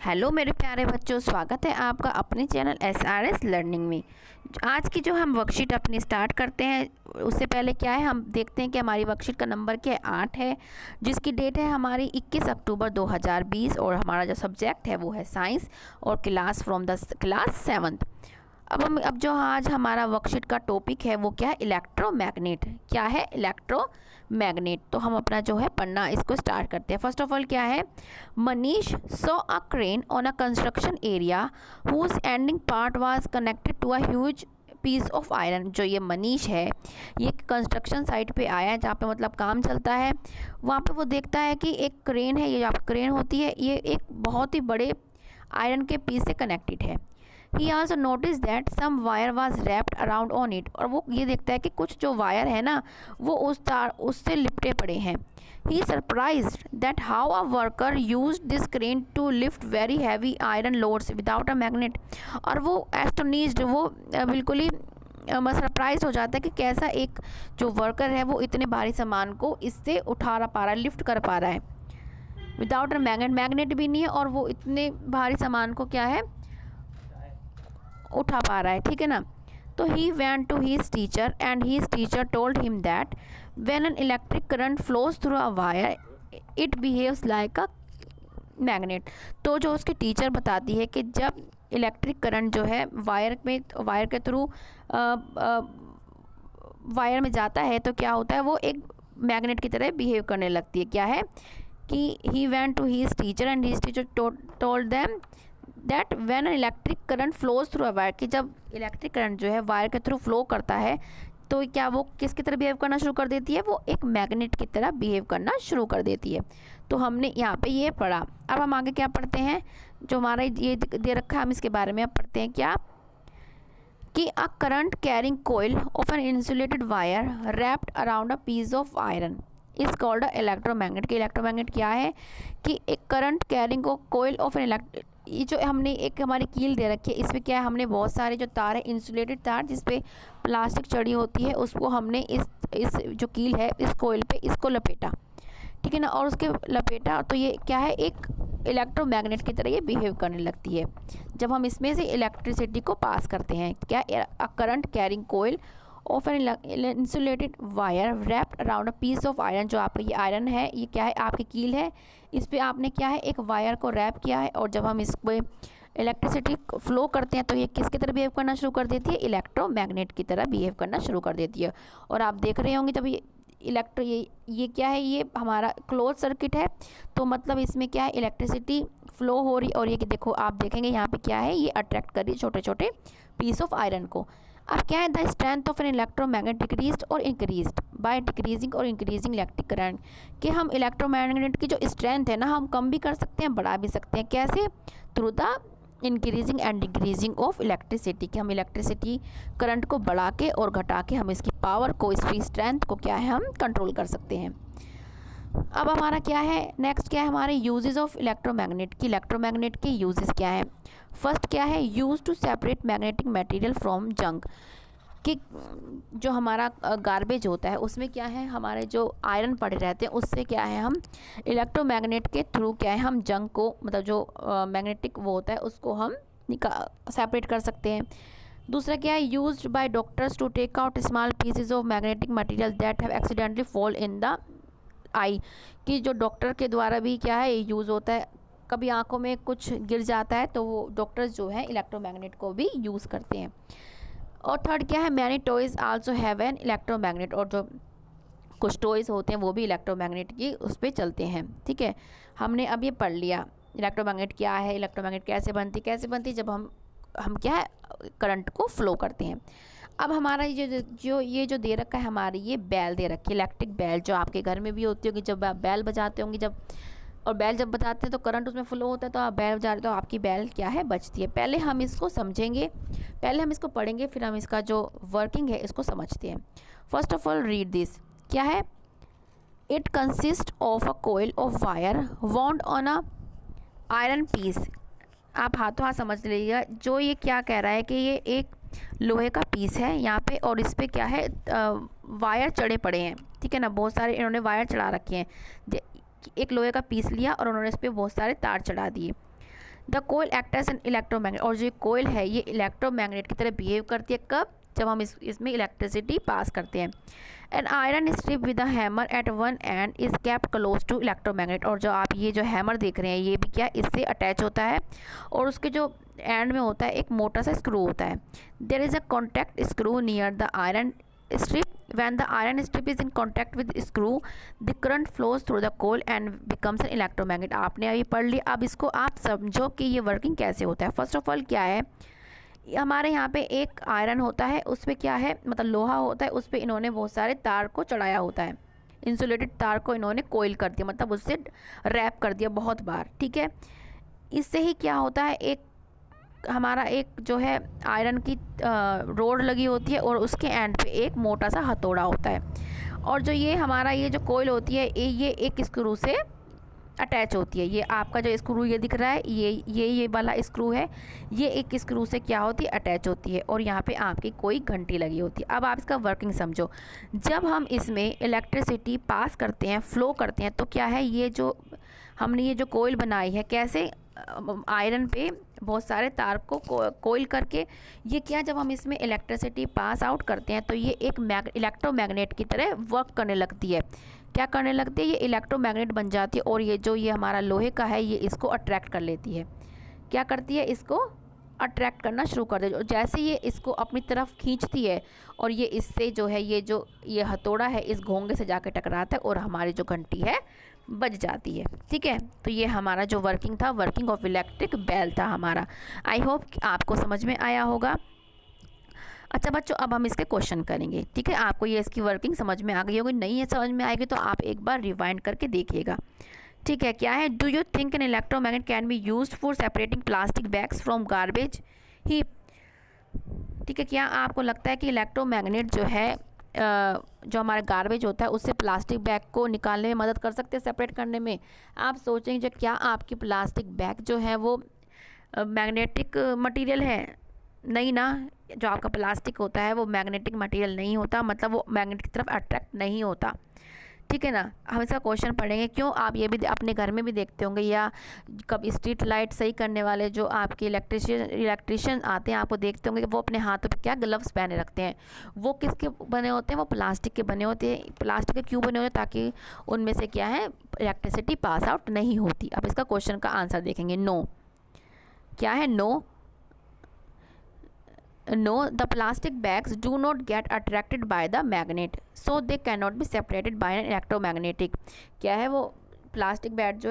Hello मेरे प्यारे बच्चों, स्वागत है आपका अपने चैनल SRS लर्निंग में। आज की जो हम वर्कशीट अपनी स्टार्ट करते हैं उससे पहले क्या है, हम देखते हैं कि हमारी वर्कशीट का नंबर क्या है, 8 है, जिसकी डेट है हमारी 21 अक्टूबर 2020 और हमारा जो सब्जेक्ट है वो है साइंस और class from the class 7th। अब जो आज हमारा वर्कशीट का टॉपिक है वो क्या है, इलेक्ट्रोमैग्नेट। क्या है, इलेक्ट्रोमैग्नेट। तो हम अपना जो है पढ़ना इसको स्टार्ट करते हैं। फर्स्ट ऑफ ऑल क्या है, Manish saw a crane on a construction area whose ending part was connected to a huge piece of iron. जो ये मनीष है ये कंस्ट्रक्शन साइट पे आया है जहाँ पे मतलब काम चलता है। वहाँ पे वो देखता है कि एक क्रेन है, ये आप क्रेन होती है, ये एक बहुत ही बड़े आयरन के पीस से कनेक्टेड है। He also noticed that some wire was wrapped around on it। और वो ये देखता है कि कुछ जो वायर है ना वो उस तार उससे लिपटे पड़े हैं। He surprised that how a worker used this crane to lift very heavy iron loads without a magnet। और वो astonished, वो बिल्कुल ही सरप्राइज हो जाता है कि कैसा एक जो वर्कर है वो इतने भारी सामान को इससे उठा पा रहा है, लिफ्ट कर पा रहा है विदाउट अ मैग्नेट। मैग्नेट भी नहीं है और वो इतने भारी सामान को क्या है, उठा पा रहा है। ठीक है ना। तो he went to his teacher and his teacher told him that when an electric current flows through a wire it behaves like a magnet. तो जो उसकी टीचर बताती है कि जब इलेक्ट्रिक करंट जो है वायर के थ्रू वायर में जाता है तो क्या होता है, वो एक मैग्नेट की तरह बिहेव करने लगती है। क्या है कि he went to his teacher and his teacher told them that when an electric current flows through a wire, कि जब इलेक्ट्रिक करंट जो है वायर के थ्रू फ्लो करता है तो क्या वो किसकी तरह बिहेव करना शुरू कर देती है, वो एक मैग्नेट की तरह बिहेव करना शुरू कर देती है। तो हमने यहाँ पे ये पढ़ा। अब हम आगे क्या पढ़ते हैं, जो हमारा ये दे रखा है हम इसके बारे में अब पढ़ते हैं। क्या कि a current carrying coil of an insulated wire wrapped around a piece of iron is called a electromagnet. कि इलेक्ट्रोमैग्नेट क्या है कि एक current carrying coil of an ये जो हमने एक हमारी कील दे रखी है, इसमें क्या है, हमने बहुत सारे जो तार है, इंसुलेटेड तार जिसपे प्लास्टिक चढ़ी होती है, उसको हमने इस जो कील है इस कोयल पे इसको लपेटा। ठीक है ना। और उसके लपेटा तो ये क्या है, एक इलेक्ट्रोमैग्नेट की तरह ये बिहेव करने लगती है जब हम इसमें से इलेक्ट्रिसिटी को पास करते हैं। क्या, a current carrying coil of an insulated wire wrapped around a piece of iron. जो आपका ये आयरन है, ये क्या है, आपकी कील है, इस पर आपने क्या है, एक वायर को रैप किया है। और जब हम इस पर इलेक्ट्रिसिटी फ्लो करते हैं तो ये किसकी तरह बिहेव करना शुरू कर देती है, इलेक्ट्रोमैग्नेट की तरह बिहेव करना शुरू कर देती है। और आप देख रहे होंगे जब ये क्या है, ये हमारा क्लोज सर्किट है, तो मतलब इसमें क्या है, इलेक्ट्रिसिटी फ्लो हो रही। और ये कि देखो आप देखेंगे यहाँ पे क्या है, ये अट्रैक्ट कर रही है छोटे छोटे पीस ऑफ आयरन को। अब क्या है, the strength of an electromagnet decreased और इंक्रीज्ड बाय डिक्रीजिंग और इंक्रीजिंग इलेक्ट्रिक करंट। कि हम इलेक्ट्रोमैग्नेट की जो स्ट्रेंथ है ना, हम कम भी कर सकते हैं, बढ़ा भी सकते हैं। कैसे, through the increasing and decreasing of electricity. कि हम इलेक्ट्रिसिटी करंट को बढ़ा के और घटा के हम इसकी पावर को, इसकी स्ट्रेंथ को क्या है, हम कंट्रोल कर सकते हैं। अब हमारा क्या है, नेक्स्ट क्या है, हमारे यूजेस ऑफ इलेक्ट्रोमैग्नेट। की इलेक्ट्रोमैग्नेट के यूजेस क्या है। फर्स्ट क्या है, use to separate magnetic material from junk. कि जो हमारा गार्बेज होता है उसमें क्या है, हमारे जो आयरन पड़े रहते हैं उससे क्या है, हम इलेक्ट्रोमैग्नेट के थ्रू क्या है, हम जंक को, मतलब जो मैग्नेटिक वो होता है उसको हम सेपरेट कर सकते हैं। दूसरा क्या है, used by doctors to take out small pieces of magnetic material that have accidentally fall in the eye. कि जो डॉक्टर के द्वारा भी क्या है यूज़ होता है, कभी आंखों में कुछ गिर जाता है तो वो डॉक्टर्स जो है इलेक्ट्रोमैग्नेट को भी यूज़ करते हैं। और थर्ड क्या है, many toys also have an electromagnet. और जो कुछ टॉयज़ होते हैं वो भी इलेक्ट्रोमैग्नेट की उस पर चलते हैं। ठीक है, हमने अब ये पढ़ लिया इलेक्ट्रोमैग्नेट क्या है, इलेक्ट्रोमैग्नेट कैसे बनती जब हम क्या है, करंट को फ्लो करते हैं। अब हमारा ये जो दे रखा है, हमारी ये बैल दे रखी है, इलेक्ट्रिक बैल, जो आपके घर में भी होती होगी। जब आप बैल बजाते होंगे, जब और बैल जब बजाते हैं तो करंट उसमें फ्लो होता है, तो आप बैल बजा रहे हो तो आपकी बैल क्या है, बजती है। पहले हम इसको समझेंगे, पहले हम इसको पढ़ेंगे, फिर हम इसका जो वर्किंग है इसको समझते हैं। First of all read this. क्या है, it consist of a coil of wire wound on a iron piece. आप हाथों हाथ समझ लीजिएगा, जो ये क्या कह रहा है कि ये एक लोहे का पीस है यहाँ पे, और इस पर क्या है, वायर चढ़े पड़े हैं। ठीक है ना, बहुत सारे इन्होंने वायर चढ़ा रखे हैं। एक लोहे का पीस लिया और उन्होंने इस पर बहुत सारे तार चढ़ा दिए। The coil act as an electromagnet, और जो कोयल है ये इलेक्ट्रोमैग्नेट की तरह बिहेव करती है। कब? जब हम इसमें इलेक्ट्रिसिटी पास करते हैं। An iron strip with a hammer at one end is kept close to electromagnet, और जो आप ये जो हैमर देख रहे हैं ये भी क्या इससे अटैच होता है, और उसके जो एंड में होता है एक मोटा सा स्क्रू होता है। There is a contact screw near the iron strip, when the iron strip is in contact with screw the current flows through the coil and becomes an electromagnet। आपने अभी पढ़ लिया, अब इसको आप समझो कि ये वर्किंग कैसे होता है। फर्स्ट ऑफ ऑल क्या है, हमारे यहाँ पे एक आयरन होता है, उस पर क्या है मतलब लोहा होता है, उस पर इन्होंने बहुत सारे तार को चढ़ाया होता है, इंसुलेटेड तार को इन्होंने कोयल कर दिया, मतलब उससे रैप कर दिया बहुत बार, ठीक है। इससे ही क्या होता है, एक हमारा एक जो है आयरन की रोड लगी होती है और उसके एंड पे एक मोटा सा हथौड़ा होता है, और जो ये हमारा ये जो कोयल होती है ये एक स्क्रू से अटैच होती है। ये आपका जो स्क्रू ये दिख रहा है ये वाला स्क्रू है, ये एक स्क्रू से क्या होती है अटैच होती है, और यहाँ पे आपकी कोई घंटी लगी होती है। अब आप इसका वर्किंग समझो। जब हम इसमें इलेक्ट्रिसिटी पास करते हैं, फ्लो करते हैं, तो क्या है ये जो हमने ये जो कोयल बनाई है, कैसे आयरन पे बहुत सारे तार को कोयल करके, ये क्या जब हम इसमें इलेक्ट्रिसिटी पास आउट करते हैं तो ये एक इलेक्ट्रोमैग्नेट की तरह वर्क करने लगती है। क्या करने लगती है, ये इलेक्ट्रोमैग्नेट बन जाती है, और ये जो ये हमारा लोहे का है ये इसको अट्रैक्ट कर लेती है। क्या करती है, इसको अट्रैक्ट करना शुरू कर देती है, और जैसे ये इसको अपनी तरफ खींचती है और ये इससे जो है ये हथौड़ा है इस घोंगे से जाके टकराता है और हमारी जो घंटी है बज जाती है, ठीक है। तो ये हमारा जो वर्किंग था, वर्किंग ऑफ इलेक्ट्रिक बेल था हमारा। आई होप आपको समझ में आया होगा। अच्छा बच्चों, अब हम इसके क्वेश्चन करेंगे, ठीक है। आपको ये इसकी वर्किंग समझ में आ गई होगी, नहीं है समझ में आएगी तो आप एक बार रिवाइंड करके देखिएगा, ठीक है। क्या है, do you think an electromagnet can be used for separating plastic bags from garbage heap, ठीक है। क्या आपको लगता है कि इलेक्ट्रोमैग्नेट जो है जो हमारा गार्बेज होता है उससे प्लास्टिक बैग को निकालने में मदद कर सकते हैं, सेपरेट करने में। आप सोचेंगे जो क्या आपकी प्लास्टिक बैग जो है वो मैग्नेटिक मटेरियल है? नहीं ना, जो आपका प्लास्टिक होता है वो मैग्नेटिक मटेरियल नहीं होता, मतलब वो मैग्नेट की तरफ अट्रैक्ट नहीं होता, ठीक है ना। हम इसका क्वेश्चन पढ़ेंगे। क्यों, आप ये भी अपने घर में भी देखते होंगे, या कब स्ट्रीट लाइट सही करने वाले जो आपके इलेक्ट्रिशियन आते हैं, आपको देखते होंगे कि वो अपने हाथों पे क्या ग्लव्स पहने रखते हैं। वो किसके बने होते हैं? वो प्लास्टिक के बने होते हैं। प्लास्टिक के क्यों बने होते हैं? ताकि उनमें से क्या है इलेक्ट्रिसिटी पास आउट नहीं होती। अब इसका क्वेश्चन का आंसर देखेंगे। नो, क्या है? No, the plastic bags do not get attracted by the magnet, so they cannot be separated by an electromagnetic। क्या है, वो प्लास्टिक बैग जो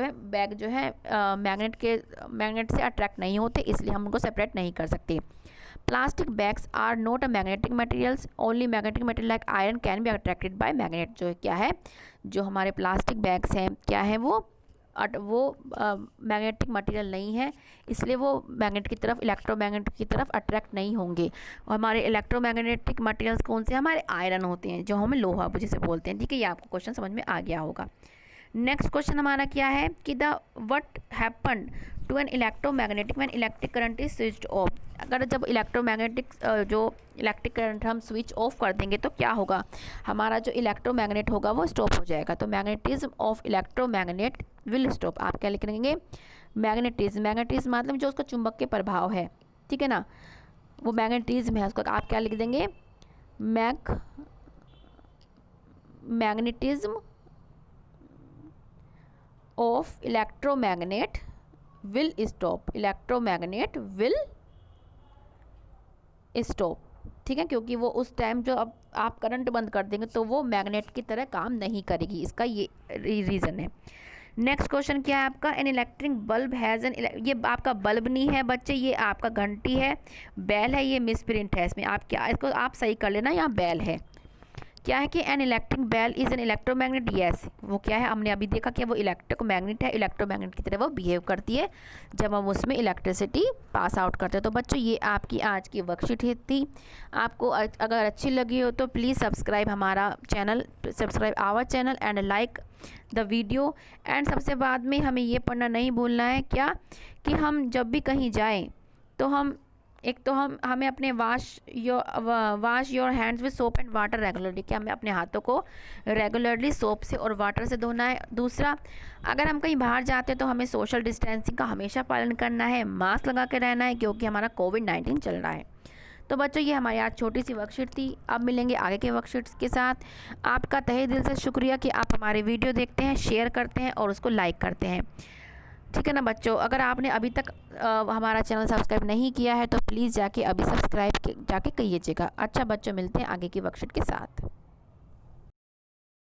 है मैग्नेट से अट्रैक्ट नहीं होते, इसलिए हम उनको सेपरेट नहीं कर सकते। Plastic bags are not a magnetic materials, only magnetic material like iron can be attracted by magnet. जो क्या है, जो हमारे प्लास्टिक बैग्स हैं क्या है वो मैग्नेटिक मटेरियल नहीं है, इसलिए वो मैग्नेट की तरफ इलेक्ट्रोमैग्नेट की तरफ अट्रैक्ट नहीं होंगे। और हमारे इलेक्ट्रोमैग्नेटिक मटेरियल्स कौन से? हमारे आयरन होते हैं, जो हम लोहा जिसे बोलते हैं, ठीक है। ये आपको क्वेश्चन समझ में आ गया होगा। नेक्स्ट क्वेश्चन हमारा क्या है कि what happen to an electromagnetic when electric current is switched off. अगर जब इलेक्ट्रोमैग्नेटिक जो इलेक्ट्रिक करंट हम स्विच ऑफ कर देंगे तो क्या होगा, हमारा जो इलेक्ट्रोमैग्नेट होगा वो स्टॉप हो जाएगा। तो magnetism of electromagnet will stop. आप क्या लिख लेंगे? मैग्नेटिज्म मतलब जो उसका चुंबकीय प्रभाव है, ठीक है ना, वो मैग्नेटिज्म है, उसको आप क्या लिख देंगे? Magnetism of electromagnet will stop. Electromagnet will stop, ठीक है, क्योंकि वो उस टाइम जो अब आप करंट बंद कर देंगे तो वो मैग्नेट की तरह काम नहीं करेगी, इसका ये रीज़न है। नेक्स्ट क्वेश्चन क्या है आपका? An electric bulb has an, ये आपका बल्ब नहीं है बच्चे, ये आपका घंटी है, बैल है, ये मिसप्रिंट है इसमें। आप क्या, इसको आप सही कर लेना, यहाँ बैल है। क्या है कि an electric bell is an electromagnet. Yes, वो क्या है, हमने अभी देखा कि वो इलेक्ट्रोमैग्नेट है, इलेक्ट्रोमैग्नेट की तरह वो बिहेव करती है जब हम उसमें इलेक्ट्रिसिटी पास आउट करते हैं। तो बच्चों ये आपकी आज की वर्कशीट थी। आपको अगर अच्छी लगी हो तो please subscribe our channel and like the video. And सबसे बाद में हमें ये पढ़ना नहीं भूलना है क्या कि हम जब भी कहीं जाएँ तो हम एक तो हमें अपने wash your hands with soap and water regularly, कि हमें अपने हाथों को रेगुलरली सोप से और वाटर से धोना है। दूसरा, अगर हम कहीं बाहर जाते हैं तो हमें सोशल डिस्टेंसिंग का हमेशा पालन करना है, मास्क लगा के रहना है, क्योंकि हमारा कोविड-19 चल रहा है। तो बच्चों, ये हमारी आज छोटी सी वर्कशीट थी। अब मिलेंगे आगे के वर्कशीट्स के साथ। आपका तहे दिल से शुक्रिया कि आप हमारे वीडियो देखते हैं, शेयर करते हैं और उसको लाइक करते हैं। ठीक है ना बच्चों, अगर आपने अभी तक हमारा चैनल सब्सक्राइब नहीं किया है तो प्लीज़ जाके अभी सब्सक्राइब जाके कीजिएगा। अच्छा बच्चों, मिलते हैं आगे की वर्कशीट के साथ।